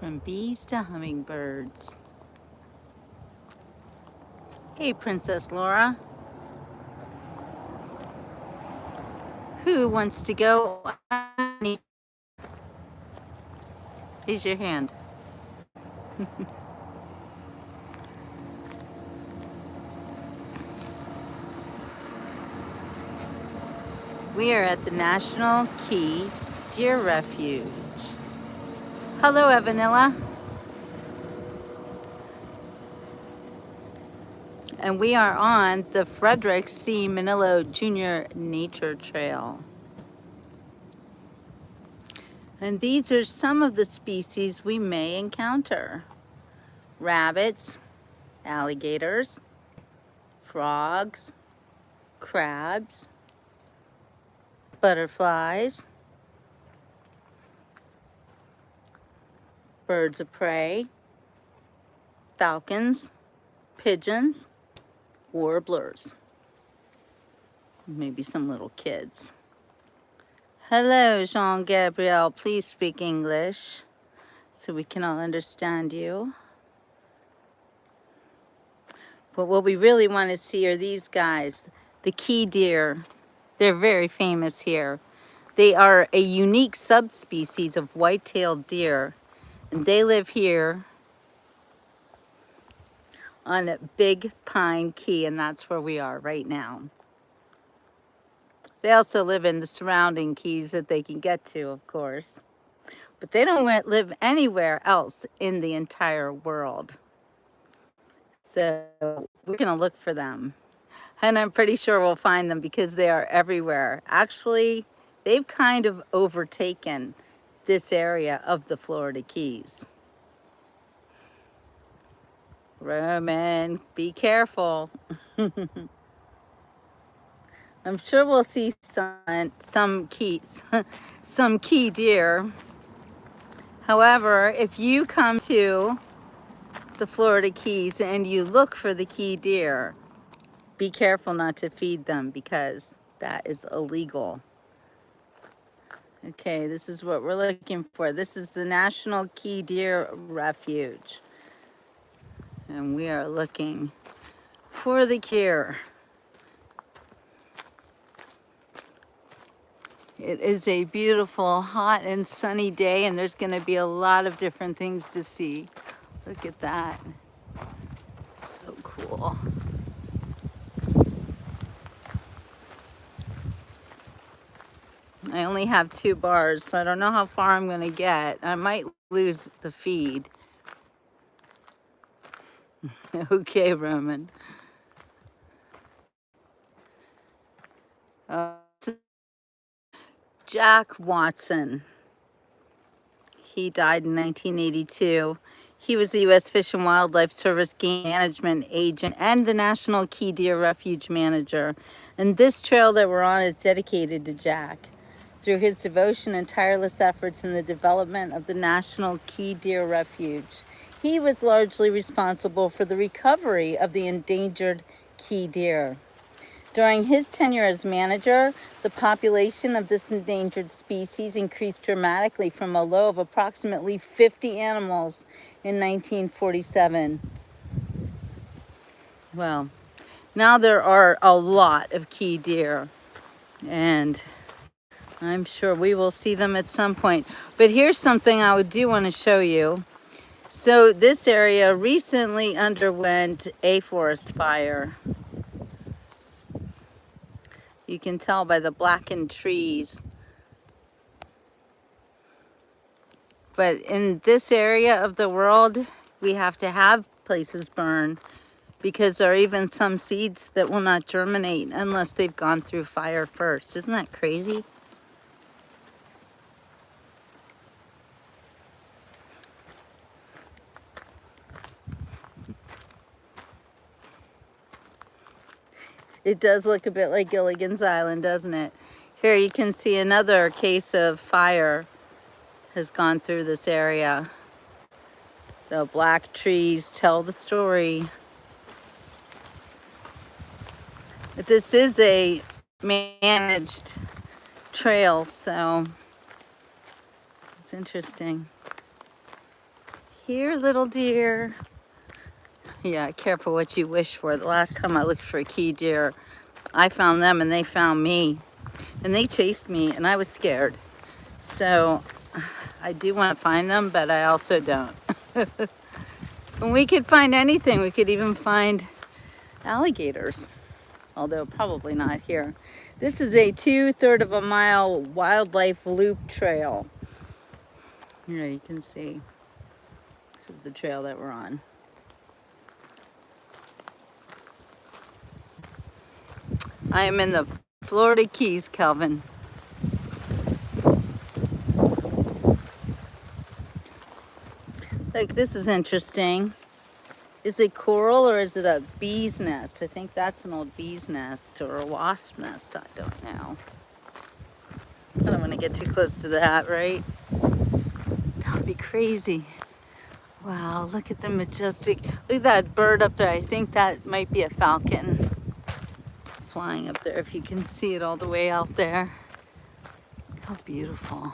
From bees to hummingbirds. Hey, Princess Laura. Who wants to go? Raise your hand. We are at the National Key Deer Refuge. Hello, Evanilla. And we are on the Frederick C. Manillo Jr. Nature Trail. And these are some of the species we may encounter. Rabbits, alligators, frogs, crabs, butterflies, birds of prey, falcons, pigeons, warblers, maybe some little kids. Hello, Jean-Gabriel. Please speak English so we can all understand you. But what we really want to see are these guys, the key deer. They're very famous here. They are a unique subspecies of white-tailed deer, and they live here on Big Pine Key, and that's where we are right now. They also live in the surrounding keys that they can get to, of course. But they don't live anywhere else in the entire world. So we're gonna look for them. And I'm pretty sure we'll find them because they are everywhere. Actually, they've kind of overtaken this area of the Florida Keys. Roman, be careful. I'm sure we'll see some keys, some key deer. However, if you come to the Florida Keys and you look for the key deer, be careful not to feed them because that is illegal. Okay, this is what we're looking for. This is the National Key Deer Refuge. And we are looking for the deer. It is a beautiful, hot and sunny day, and there's going to be a lot of different things to see. Look at that. So cool. I only have 2 bars, so I don't know how far I'm going to get. I might lose the feed. Okay, Roman. Jack Watson. He died in 1982. He was the U.S. Fish and Wildlife Service Game Management Agent and the National Key Deer Refuge Manager. And this trail that we're on is dedicated to Jack. Through his devotion and tireless efforts in the development of the National Key Deer Refuge, he was largely responsible for the recovery of the endangered key deer. During his tenure as manager, the population of this endangered species increased dramatically from a low of approximately 50 animals in 1947. Well, now there are a lot of key deer, and I'm sure we will see them at some point. But here's something I do want to show you. So this area recently underwent a forest fire. You can tell by the blackened trees. But in this area of the world, we have to have places burn because there are even some seeds that will not germinate unless they've gone through fire first. Isn't that crazy? It does look a bit like Gilligan's Island, doesn't it? Here you can see another case of fire has gone through this area. The black trees tell the story. But this is a managed trail, so it's interesting. here, little dear. Yeah, careful what you wish for. The last time I looked for a key deer, I found them and they found me. And they chased me and I was scared. So I do want to find them, but I also don't. And we could find anything. We could even find alligators, although probably not here. This is a 2/3 of a mile wildlife loop trail. Here you can see. This is the trail that we're on. I am in the Florida Keys, Calvin. Like, this is interesting. Is it coral or is it a bee's nest? I think that's an old bee's nest or a wasp nest. I don't know. I don't want to get too close to that, right? That would be crazy. Wow, look at the majestic. Look at that bird up there. I think that might be a falcon flying up there, if you can see it all the way out there. How beautiful.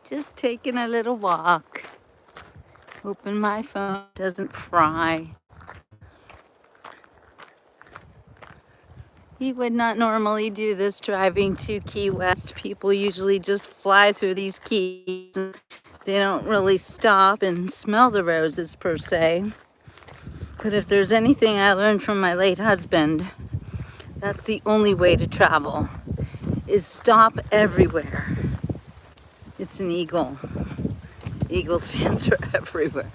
Just taking a little walk. Hoping my phone doesn't fry. You would not normally do this driving to Key West. People usually just fly through these keys. They don't really stop and smell the roses per se. But if there's anything I learned from my late husband, that's the only way to travel, is stop everywhere. It's an eagle. Eagles fans are everywhere.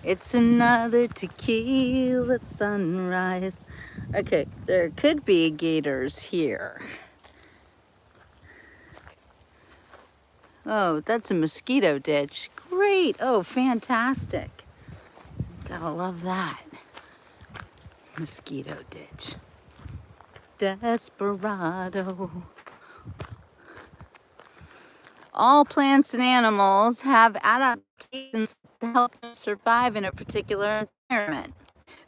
It's another tequila sunrise. Okay, there could be gators here. Oh, that's a mosquito ditch. Great. Oh, fantastic. Gotta love that. Mosquito ditch. Desperado. All plants and animals have adaptations to help them survive in a particular environment.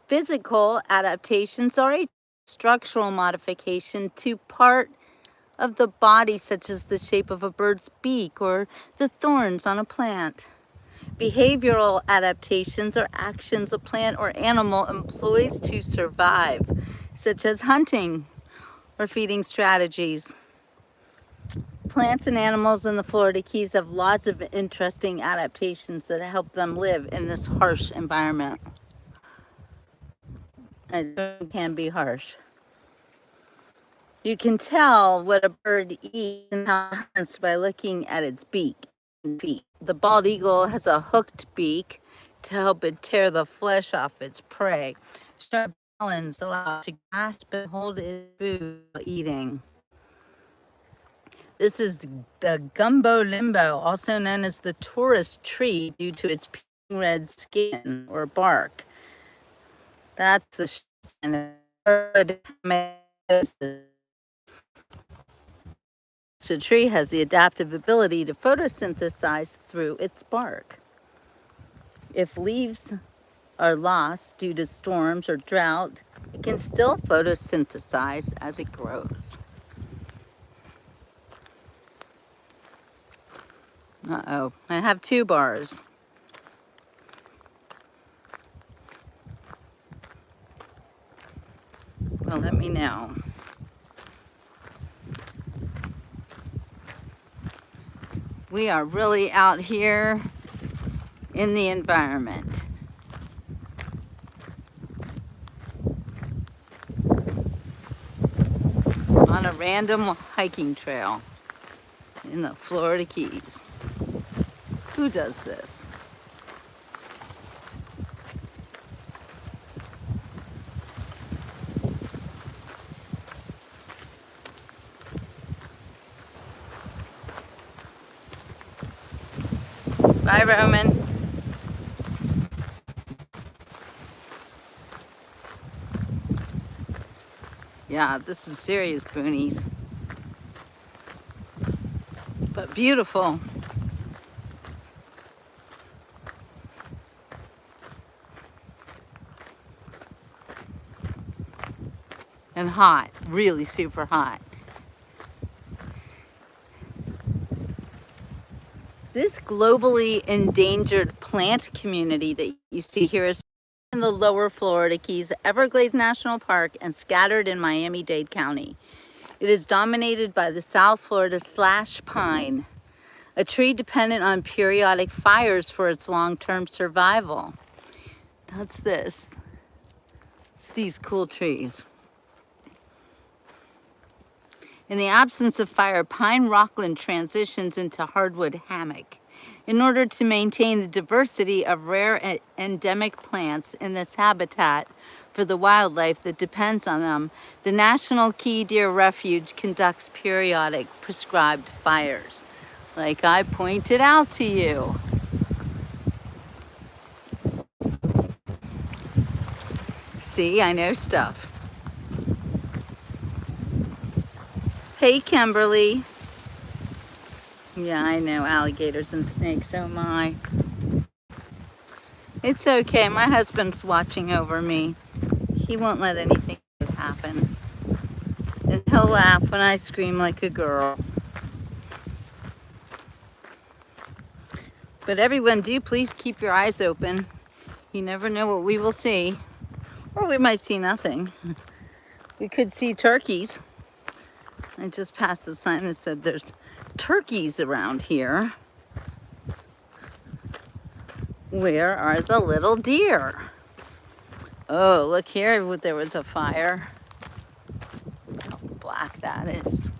Physical adaptations are a structural modification to part of the body, such as the shape of a bird's beak or the thorns on a plant. Behavioral adaptations are actions a plant or animal employs to survive, such as hunting or feeding strategies. Plants and animals in the Florida Keys have lots of interesting adaptations that help them live in this harsh environment. It can be harsh. You can tell what a bird eats and how it hunts by looking at its beak and feet. The bald eagle has a hooked beak to help it tear the flesh off its prey. Sharp talons allow it to grasp and hold its food while eating. This is the gumbo limbo, also known as the tourist tree due to its pink red skin or bark. That's the tree has the adaptive ability to photosynthesize through its bark. If leaves are lost due to storms or drought, it can still photosynthesize as it grows. Uh-oh, I have 2 bars. Well, let me know. We are really out here in the environment. On a random hiking trail in the Florida Keys. Who does this? Bye, Roman. Yeah, this is serious boonies. But beautiful. and hot, really super hot. This globally endangered plant community that you see here is in the lower Florida Keys, Everglades National Park, and scattered in Miami-Dade County. It is dominated by the South Florida slash pine, a tree dependent on periodic fires for its long-term survival. That's this. It's these cool trees. In the absence of fire, pine rockland transitions into hardwood hammock. In order to maintain the diversity of rare and endemic plants in this habitat for the wildlife that depends on them, the National Key Deer Refuge conducts periodic prescribed fires, like I pointed out to you. See, I know stuff. Hey, Kimberly. Yeah, I know alligators and snakes, oh my. It's okay, my husband's watching over me. He won't let anything happen. And he'll laugh when I scream like a girl. But everyone, do please keep your eyes open. You never know what we will see. Or we might see nothing. We could see turkeys. I just passed a sign that said there's turkeys around here. Where are the little deer? Oh, look here, there was a fire. How black that is.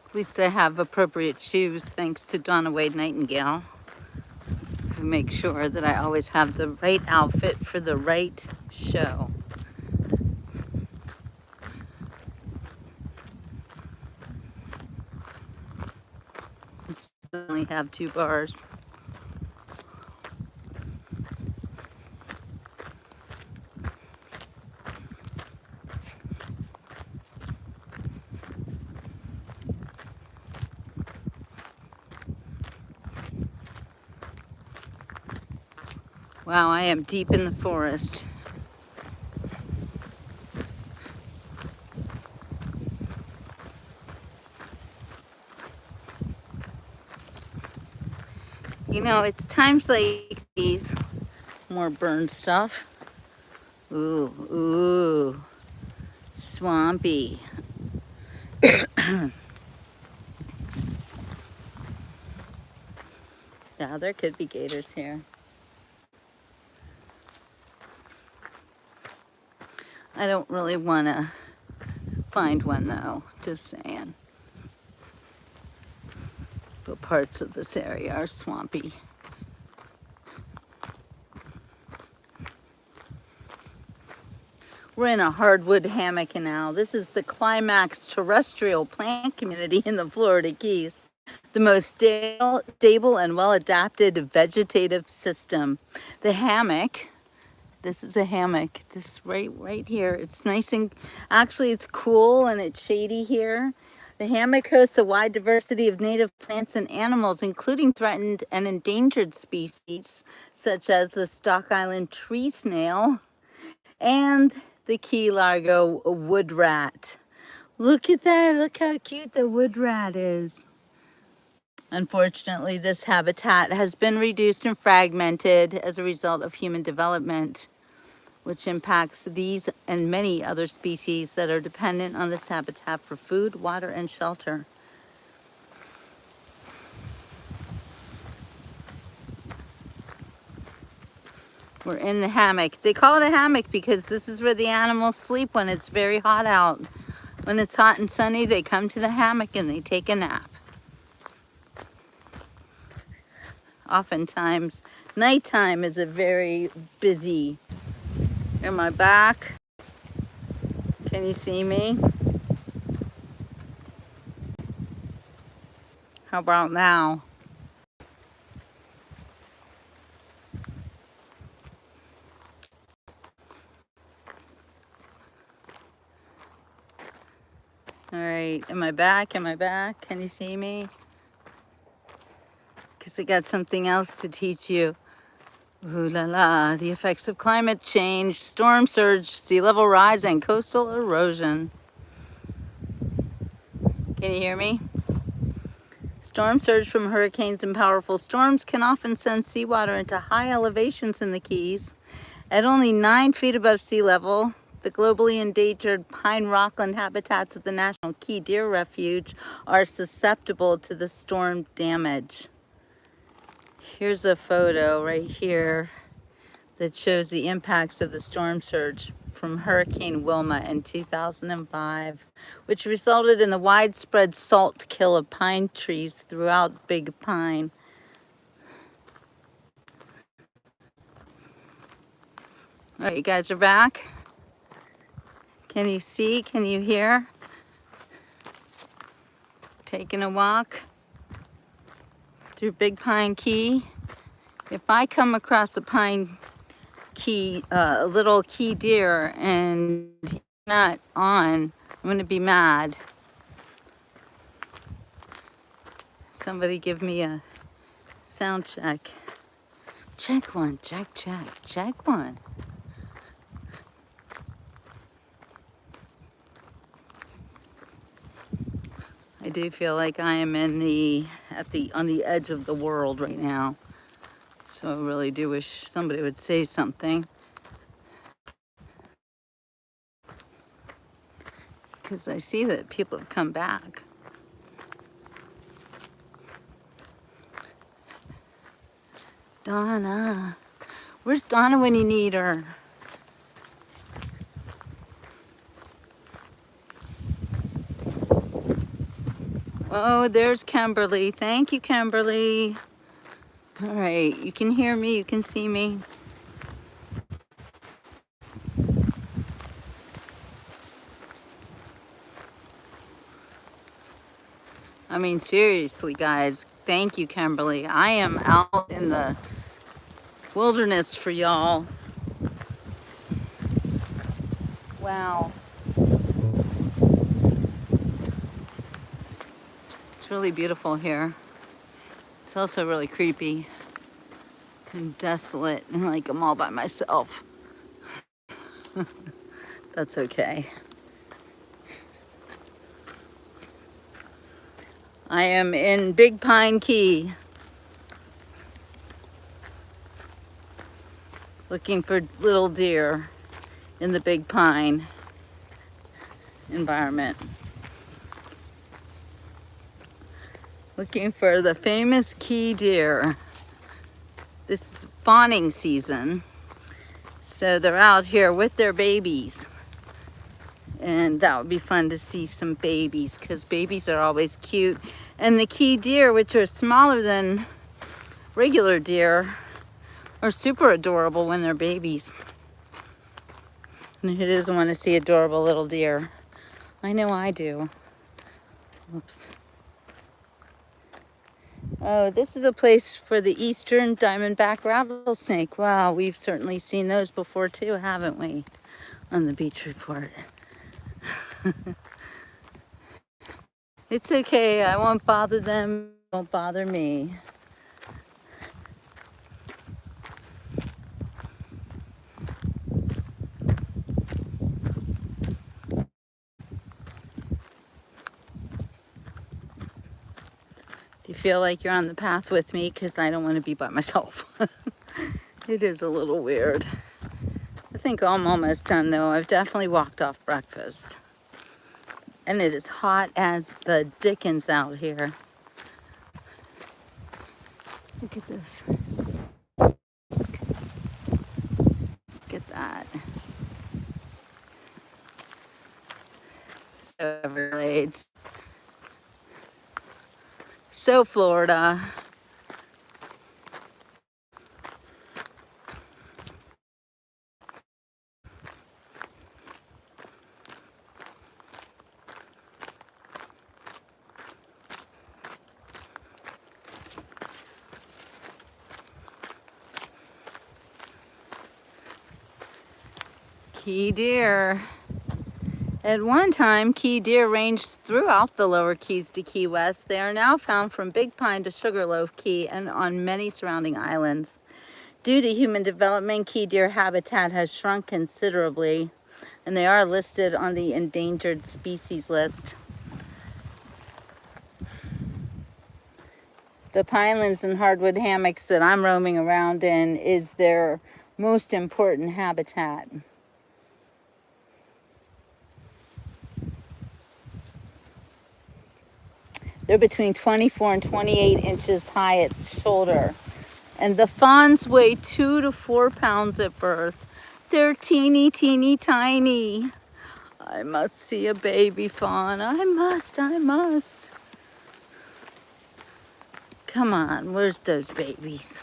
At least I have appropriate shoes, thanks to Donna Wade Nightingale, who makes sure that I always have the right outfit for the right show. I only have 2 bars. Wow, I am deep in the forest. You know, it's times like these, more burned stuff. Ooh, swampy. Yeah, there could be gators here. I don't really want to find one though, just saying. But parts of this area are swampy. We're in a hardwood hammock now. This is the climax terrestrial plant community in the Florida Keys. The most stable and well-adapted vegetative system. The hammock, this is a hammock, this right here. It's nice and, actually it's cool and it's shady here. The hammock hosts a wide diversity of native plants and animals, including threatened and endangered species, such as the Stock Island tree snail and the Key Largo wood rat. Look at that, look how cute the wood rat is. Unfortunately, this habitat has been reduced and fragmented as a result of human development, which impacts these and many other species that are dependent on this habitat for food, water, and shelter. We're in the hammock. They call it a hammock because this is where the animals sleep when it's very hot out. When it's hot and sunny, they come to the hammock and they take a nap. Oftentimes, nighttime is a very busy. In my back, can you see me? How about now? All right. Am I back? Am I back? Can you see me? Because I got something else to teach you. Ooh la la, the effects of climate change, storm surge, sea level rise, and coastal erosion. Can you hear me? Storm surge from hurricanes and powerful storms can often send seawater into high elevations in the Keys. At only 9 feet above sea level, the globally endangered pine rockland habitats of the National Key Deer Refuge are susceptible to the storm damage. Here's a photo right here that shows the impacts of the storm surge from Hurricane Wilma in 2005, which resulted in the widespread salt kill of pine trees throughout Big Pine. All right, you guys are back. Can you see? Can you hear? Taking a walk through Big Pine Key. If I come across a pine key, a little key deer, and he's not on, I'm gonna be mad. Somebody give me a sound check. Check one, check one. I do feel like I am on the edge of the world right now. So I really do wish somebody would say something. Because I see that people have come back. Donna. Where's Donna when you need her? Oh, there's Kimberly. Thank you, Kimberly. All right, you can hear me, you can see me. I mean, seriously, guys, thank you, Kimberly. I am out in the wilderness for y'all. Wow. It's really beautiful here. It's also really creepy and desolate and like I'm all by myself. That's okay. I am in Big Pine Key, looking for little deer in the Big Pine environment. Looking for the famous key deer. This is fawning season, so they're out here with their babies. And that would be fun to see some babies because babies are always cute. And the key deer, which are smaller than regular deer, are super adorable when they're babies. And who doesn't want to see adorable little deer? I know I do. Whoops. Oh, this is a place for the eastern diamondback rattlesnake. Wow, we've certainly seen those before too, haven't we? On the beach report. It's okay, I won't bother them, won't bother me. Do you feel like you're on the path with me? Because I don't want to be by myself. It is a little weird. I think I'm almost done though. I've definitely walked off breakfast. And it is hot as the dickens out here. Look at this. Look at that. So Everglades. So Florida. Key deer. At one time, key deer ranged throughout the lower Keys to Key West. They are now found from Big Pine to Sugarloaf Key and on many surrounding islands. Due to human development, key deer habitat has shrunk considerably, and they are listed on the endangered species list. The pinelands and hardwood hammocks that I'm roaming around in is their most important habitat. They're between 24 and 28 inches high at shoulder. And the fawns weigh 2 to 4 pounds at birth. They're teeny, teeny, tiny. I must see a baby fawn. I must. Come on, where's those babies?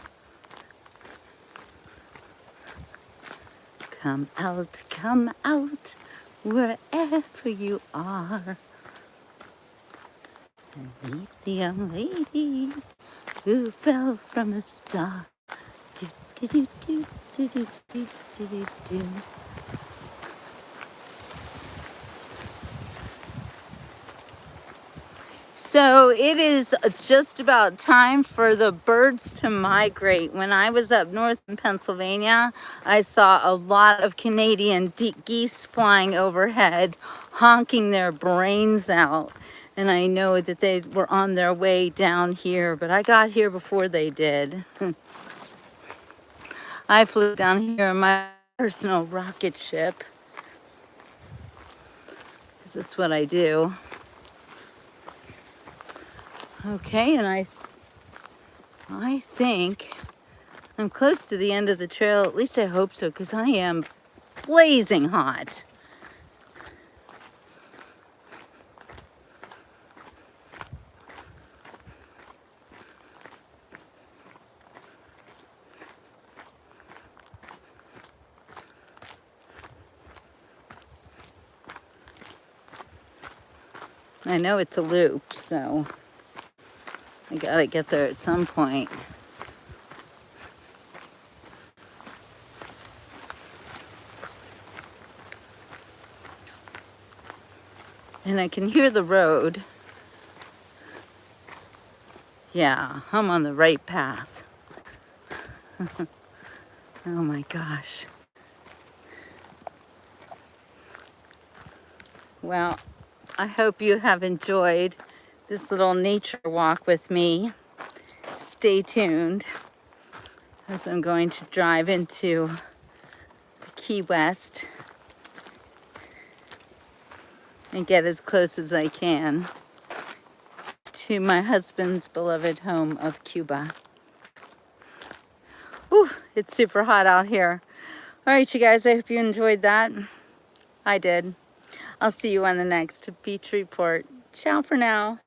Come out, wherever you are. And meet the young lady who fell from a star. Do, do, do, do, do, do, do, do, do. So it is just about time for the birds to migrate. When I was up north in Pennsylvania, I saw a lot of Canadian geese flying overhead, honking their brains out. And I know that they were on their way down here, but I got here before they did. I flew down here in my personal rocket ship, because that's what I do. Okay, and I think I'm close to the end of the trail. At least I hope so, because I am blazing hot. I know it's a loop, so I gotta get there at some point. And I can hear the road. Yeah, I'm on the right path. Oh my gosh. Well, I hope you have enjoyed this little nature walk with me. Stay tuned, as I'm going to drive into the Key West and get as close as I can to my husband's beloved home of Cuba. Whew, it's super hot out here. All right, you guys, I hope you enjoyed that. I did. I'll see you on the next Beach Report. Ciao for now.